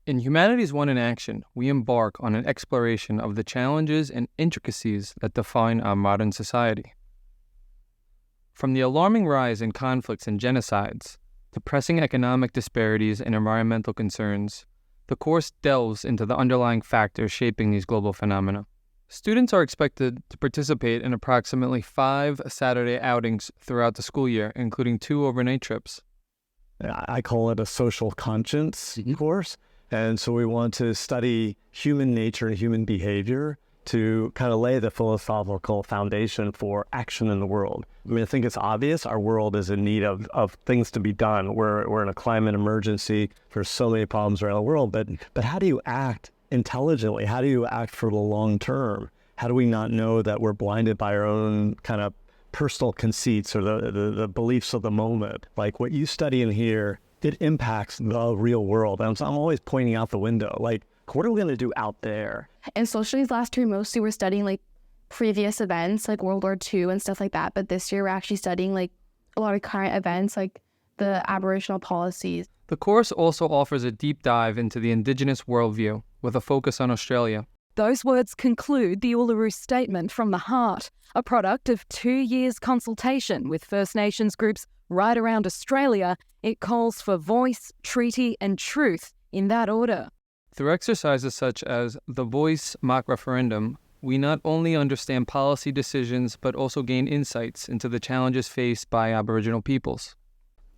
In Humanities I in Action, we embark on an exploration of the challenges and intricacies that define our modern society. From the alarming rise in conflicts and genocides to pressing economic disparities and environmental concerns, the course delves into the underlying factors shaping these global phenomena. Students are expected to participate in approximately 5 Saturday outings throughout the school year, including 2 overnight trips. I call it a social conscience course. And so we want to study human nature and human behavior to kind of lay the philosophical foundation for action in the world. I mean, I think it's obvious our world is in need of things to be done. We're in a climate emergency. There's so many problems around the world, but how do you act intelligently? How do you act for the long term? How do we not know that we're blinded by our own kind of personal conceits or the beliefs of the moment? Like what you study in here, it impacts the real world. And so I'm always pointing out the window, like, what are we going to do out there? In social studies last year, mostly we're studying like previous events, like World War II and stuff like that. But this year we're actually studying like a lot of current events, like the Aboriginal policies. The course also offers a deep dive into the Indigenous Worldview with a focus on Australia. Those words conclude the Uluru Statement from the Heart, a product of 2 years' consultation with First Nations groups right around Australia. It calls for voice, treaty and truth in that order. Through exercises such as the Voice mock-referendum, we not only understand policy decisions but also gain insights into the challenges faced by Aboriginal peoples.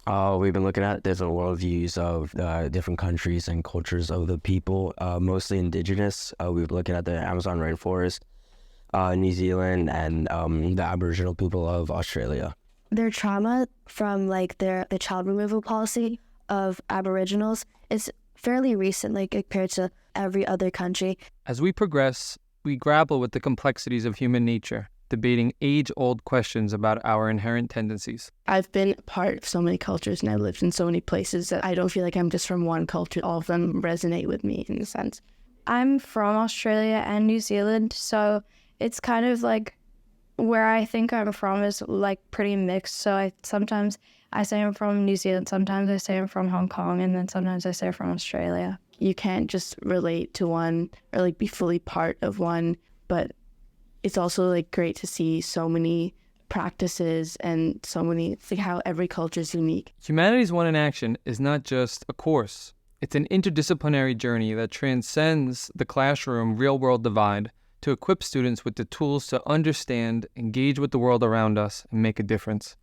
We've been looking at different worldviews of different countries and cultures of the people, mostly Indigenous. We've been looking at the Amazon rainforest, New Zealand, and the Aboriginal people of Australia. Their trauma from like the child removal policy of Aboriginals is fairly recent, like compared to every other country. As we progress, we grapple with the complexities of human nature, debating age-old questions about our inherent tendencies. I've been part of so many cultures and I've lived in so many places that I don't feel like I'm just from one culture. All of them resonate with me in a sense. I'm from Australia and New Zealand, so it's kind of like where I think I'm from is like pretty mixed. So sometimes I say I'm from New Zealand, sometimes I say I'm from Hong Kong, and then sometimes I say I'm from Australia. You can't just relate to one or like be fully part of one, but it's also like great to see so many practices and so many, it's like how every culture is unique. Humanities I in Action is not just a course. It's an interdisciplinary journey that transcends the classroom real-world divide to equip students with the tools to understand, engage with the world around us, and make a difference.